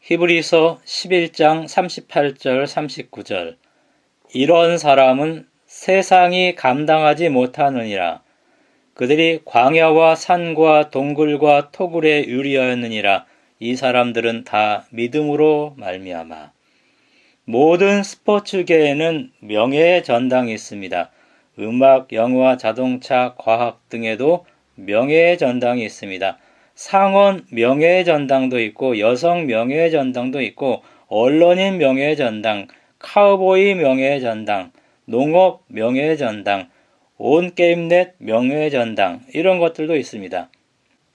히브리서 11장 38절 39절 이런 사람은 세상이 감당하지 못하느니라. 그들이 광야와 산과 동굴과 토굴에 유리하였느니라. 이 사람들은 다 믿음으로 말미암아. 모든 스포츠계에는 명예의 전당이 있습니다. 음악, 영화, 자동차, 과학 등에도 명예의 전당이 있습니다. 상원 명예의 전당도 있고 여성 명예의 전당도 있고 언론인 명예의 전당, 카우보이 명예의 전당, 농업 명예의 전당, 온게임넷 명예의 전당 이런 것들도 있습니다.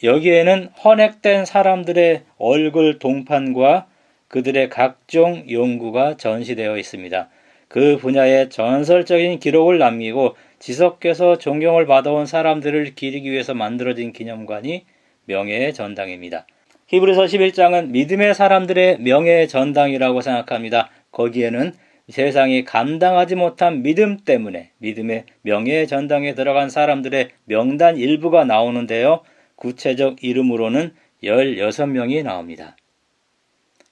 여기에는 헌액된 사람들의 얼굴 동판과 그들의 각종 연구가 전시되어 있습니다. 그 분야의 전설적인 기록을 남기고 지속해서 존경을 받아온 사람들을 기리기 위해서 만들어진 기념관이 명예의 전당입니다. 히브리서 11장은 믿음의 사람들의 명예의 전당이라고 생각합니다. 거기에는 세상이 감당하지 못한 믿음 때문에 믿음의 명예의 전당에 들어간 사람들의 명단 일부가 나오는데요. 구체적 이름으로는 16명이 나옵니다.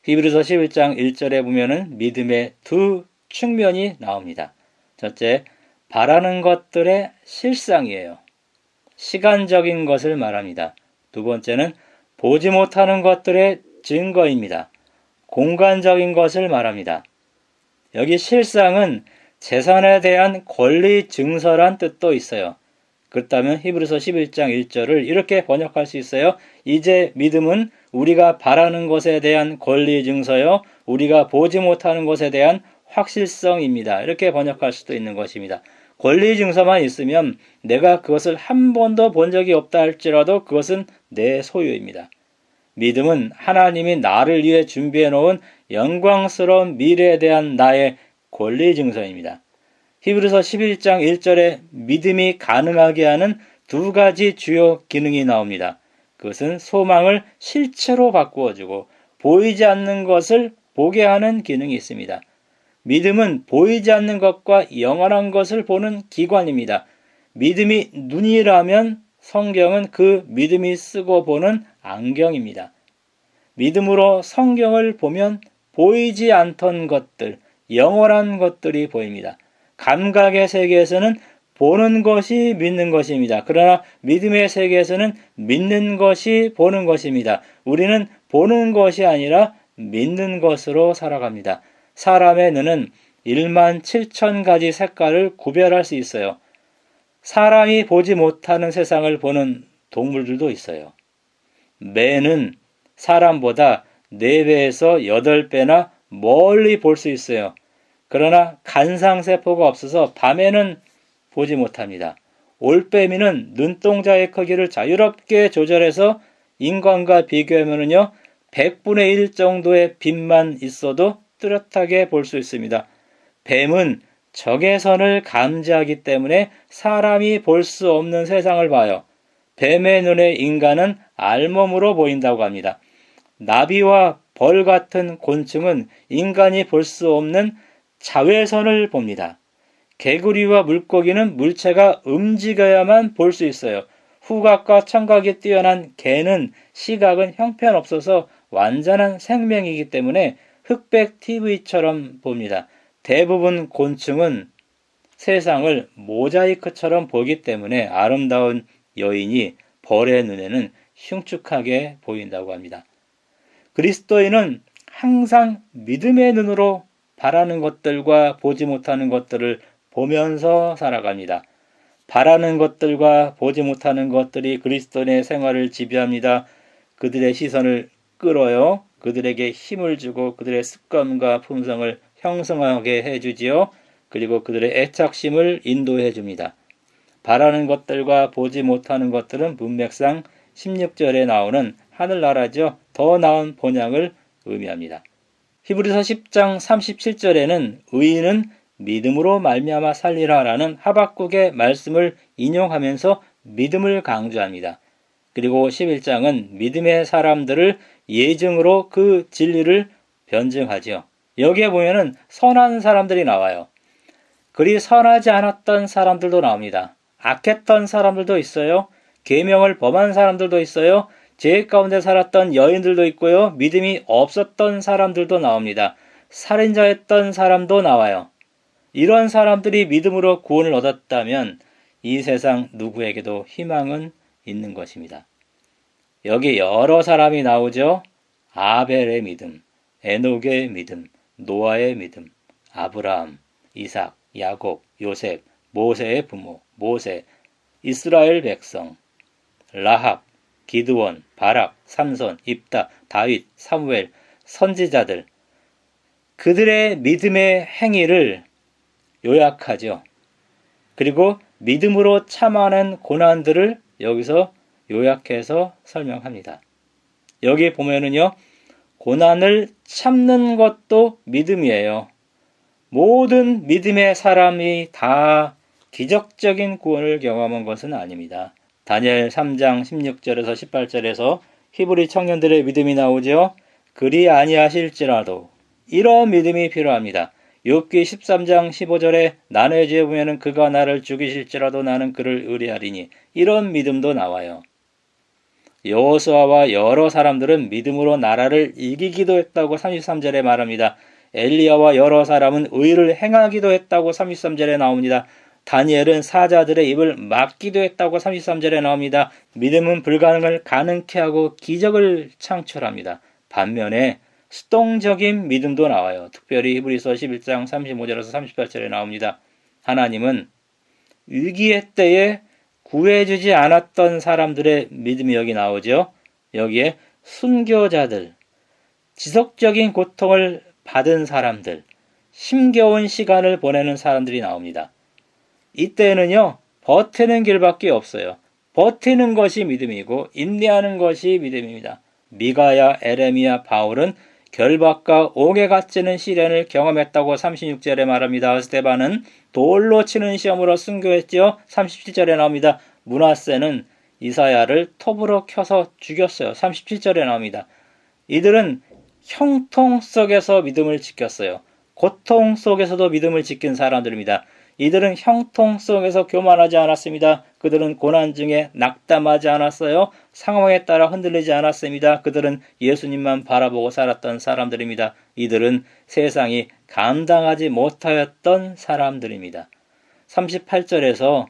히브리서 11장 1절에 보면은 믿음의 두 측면이 나옵니다. 첫째, 바라는 것들의 실상이에요. 시간적인 것을 말합니다. 두 번째는 보지 못하는 것들의 증거입니다. 공간적인 것을 말합니다. 여기 실상은 재산에 대한 권리 증서란 뜻도 있어요. 그렇다면 히브리서 11장 1절을 이렇게 번역할 수 있어요. 이제 믿음은 우리가 바라는 것에 대한 권리 증서요. 우리가 보지 못하는 것에 대한 확실성입니다. 이렇게 번역할 수도 있는 것입니다. 권리 증서만 있으면 내가 그것을 한 번도 본 적이 없다 할지라도 그것은 내 소유입니다. 믿음은 하나님이 나를 위해 준비해 놓은 영광스러운 미래에 대한 나의 권리 증서입니다. 히브리서 11장 1절에 믿음이 가능하게 하는 두 가지 주요 기능이 나옵니다. 그것은 소망을 실체로 바꾸어주고 보이지 않는 것을 보게 하는 기능이 있습니다. 믿음은 보이지 않는 것과 영원한 것을 보는 기관입니다. 믿음이 눈이라면 성경은 그 믿음이 쓰고 보는 안경입니다. 믿음으로 성경을 보면 보이지 않던 것들, 영원한 것들이 보입니다. 감각의 세계에서는 보는 것이 믿는 것입니다. 그러나 믿음의 세계에서는 믿는 것이 보는 것입니다. 우리는 보는 것이 아니라 믿는 것으로 살아갑니다. 사람의 눈은 1만 7천 가지 색깔을 구별할 수 있어요. 사람이 보지 못하는 세상을 보는 동물들도 있어요. 매는 사람보다 4배에서 8배나 멀리 볼 수 있어요. 그러나 간상세포가 없어서 밤에는 보지 못합니다. 올빼미는 눈동자의 크기를 자유롭게 조절해서 인간과 비교하면요 100분의 1 정도의 빛만 있어도 뚜렷하게 볼 수 있습니다. 뱀은 적외선을 감지하기 때문에 사람이 볼 수 없는 세상을 봐요. 뱀의 눈에 인간은 알몸으로 보인다고 합니다. 나비와 벌 같은 곤충은 인간이 볼 수 없는 자외선을 봅니다. 개구리와 물고기는 물체가 움직여야만 볼 수 있어요. 후각과 청각이 뛰어난 개는 시각은 형편없어서 완전한 생명이기 때문에 흑백 TV처럼 봅니다. 대부분 곤충은 세상을 모자이크처럼 보기 때문에 아름다운 여인이 벌의 눈에는 흉측하게 보인다고 합니다. 그리스도인은 항상 믿음의 눈으로 바라는 것들과 보지 못하는 것들을 보면서 살아갑니다. 바라는 것들과 보지 못하는 것들이 그리스도인의 생활을 지배합니다. 그들의 시선을 끌어요. 그들에게 힘을 주고 그들의 습관과 품성을 형성하게 해주지요. 그리고 그들의 애착심을 인도해 줍니다. 바라는 것들과 보지 못하는 것들은 문맥상 16절에 나오는 하늘나라죠. 더 나은 본향을 의미합니다. 히브리서 10장 37절에는 의인은 믿음으로 말미암아 살리라라는 하박국의 말씀을 인용하면서 믿음을 강조합니다. 그리고 11장은 믿음의 사람들을 예증으로 그 진리를 변증하지요. 여기에 보면은 선한 사람들이 나와요. 그리 선하지 않았던 사람들도 나옵니다. 악했던 사람들도 있어요. 계명을 범한 사람들도 있어요. 죄 가운데 살았던 여인들도 있고요. 믿음이 없었던 사람들도 나옵니다. 살인자였던 사람도 나와요. 이런 사람들이 믿음으로 구원을 얻었다면 이 세상 누구에게도 희망은 있는 것입니다. 여기 여러 사람이 나오죠. 아벨의 믿음, 에녹의 믿음, 노아의 믿음, 아브라함, 이삭, 야곱, 요셉, 모세의 부모, 모세, 이스라엘 백성, 라합, 기드원, 바락, 삼손, 입다, 다윗, 사무엘, 선지자들, 그들의 믿음의 행위를 요약하죠. 그리고 믿음으로 참아낸 고난들을 여기서 요약해서 설명합니다. 여기 보면은요, 고난을 참는 것도 믿음이에요. 모든 믿음의 사람이 다 기적적인 구원을 경험한 것은 아닙니다. 다니엘 3장 16절에서 18절에서 히브리 청년들의 믿음이 나오죠. 그리 아니하실지라도 이런 믿음이 필요합니다. 욥기 13장 15절에 나의 죄에 보면은 그가 나를 죽이실지라도 나는 그를 의뢰하리니 이런 믿음도 나와요. 여호수아와 여러 사람들은 믿음으로 나라를 이기기도 했다고 33절에 말합니다. 엘리야와 여러 사람은 의를 행하기도 했다고 33절에 나옵니다. 다니엘은 사자들의 입을 막기도 했다고 33절에 나옵니다. 믿음은 불가능을 가능케 하고 기적을 창출합니다. 반면에 수동적인 믿음도 나와요. 특별히 히브리서 11장 35절에서 38절에 나옵니다. 하나님은 위기의 때에 구해주지 않았던 사람들의 믿음이 여기 나오죠. 여기에 순교자들, 지속적인 고통을 받은 사람들, 힘겨운 시간을 보내는 사람들이 나옵니다. 이때는요, 버티는 길밖에 없어요. 버티는 것이 믿음이고 인내하는 것이 믿음입니다. 미가야, 에레미야, 바울은 결박과 옥에 갇히는 시련을 경험했다고 36절에 말합니다. 스데반은 돌로 치는 시험으로 순교했지요. 37절에 나옵니다. 므낫세는 이사야를 톱으로 켜서 죽였어요. 37절에 나옵니다. 이들은 형통 속에서 믿음을 지켰어요. 고통 속에서도 믿음을 지킨 사람들입니다. 이들은 형통 속에서 교만하지 않았습니다. 그들은 고난 중에 낙담하지 않았어요. 상황에 따라 흔들리지 않았습니다. 그들은 예수님만 바라보고 살았던 사람들입니다. 이들은 세상이 감당하지 못하였던 사람들입니다. 38절에서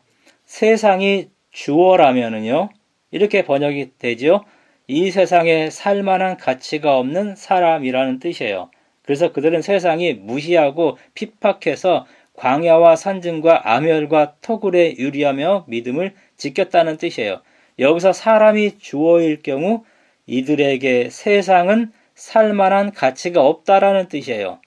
세상이 주어라면은요, 이렇게 번역이 되죠. 이 세상에 살만한 가치가 없는 사람이라는 뜻이에요. 그래서 그들은 세상이 무시하고 핍박해서 광야와 산증과 암혈과 토굴에 유리하며 믿음을 지켰다는 뜻이에요. 여기서 사람이 주어일 경우 이들에게 세상은 살만한 가치가 없다라는 뜻이에요.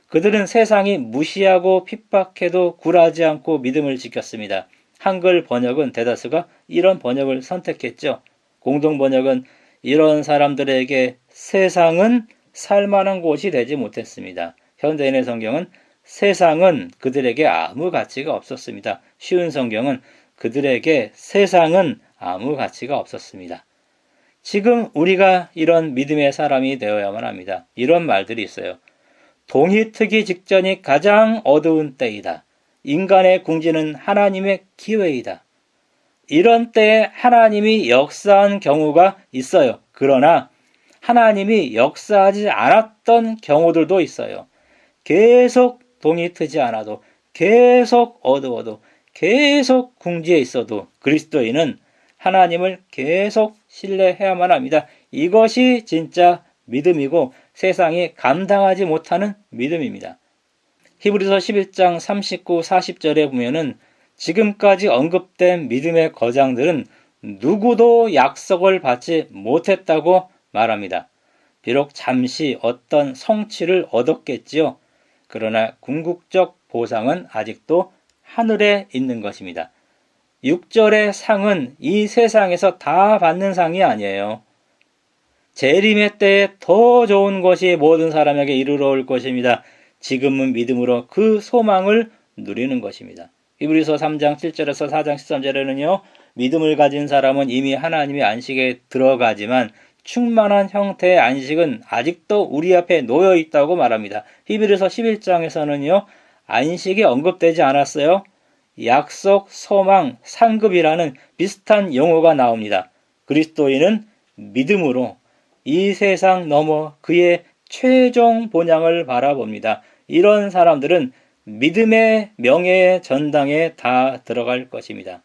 그들은 세상이 무시하고 핍박해도 굴하지 않고 믿음을 지켰습니다. 한글 번역은 대다수가 이런 번역을 선택했죠. 공동 번역은 이런 사람들에게 세상은 살만한 곳이 되지 못했습니다. 현대인의 성경은 세상은 그들에게 아무 가치가 없었습니다. 쉬운 성경은 그들에게 세상은 아무 가치가 없었습니다. 지금 우리가 이런 믿음의 사람이 되어야만 합니다. 이런 말들이 있어요. 동이 트기 직전이 가장 어두운 때이다. 인간의 궁지는 하나님의 기회이다. 이런 때에 하나님이 역사한 경우가 있어요. 그러나 하나님이 역사하지 않았던 경우들도 있어요. 계속 동이 트지 않아도, 계속 어두워도, 계속 궁지에 있어도 그리스도인은 하나님을 계속 신뢰해야만 합니다. 이것이 진짜 믿음이고 세상이 감당하지 못하는 믿음입니다. 히브리서 11장 39, 40절에 보면은 지금까지 언급된 믿음의 거장들은 누구도 약속을 받지 못했다고 말합니다. 비록 잠시 어떤 성취를 얻었겠지요. 그러나 궁극적 보상은 아직도 하늘에 있는 것입니다. 6절의 상은 이 세상에서 다 받는 상이 아니에요. 재림의 때에 더 좋은 것이 모든 사람에게 이르러 올 것입니다. 지금은 믿음으로 그 소망을 누리는 것입니다. 히브리서 3장 7절에서 4장 13절에는요. 믿음을 가진 사람은 이미 하나님의 안식에 들어가지만 충만한 형태의 안식은 아직도 우리 앞에 놓여 있다고 말합니다. 히브리서 11장에서는요. 안식이 언급되지 않았어요. 약속, 소망, 상급이라는 비슷한 용어가 나옵니다. 그리스도인은 믿음으로 이 세상 넘어 그의 최종 본향을 바라봅니다. 이런 사람들은 믿음의 명예의 전당에 다 들어갈 것입니다.